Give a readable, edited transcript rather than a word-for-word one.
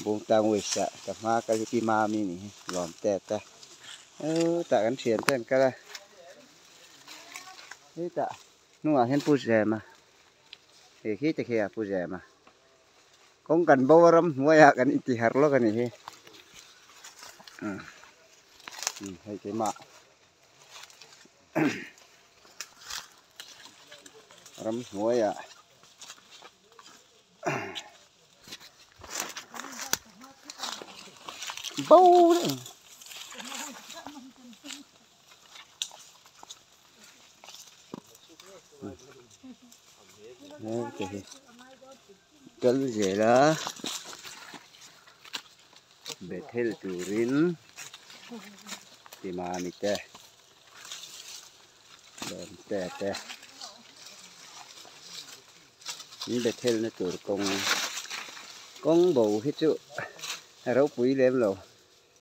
buông ta ngồi sợ cặp hoa cái kim ma mi nè lòm tẹt ta tạ gắn xiên tên cái đây thế tạ nó là hen pu rẻ mà thì khi thì pu rẻ mà con cần bao Ramhnuaiah kan iti harh kan ini hay cái mạ Ramhnuaiah bau đấy cái gì đó betel turin di mana teh dan teh ini betel nó tur con bầu hết chỗ rau quý lên rồi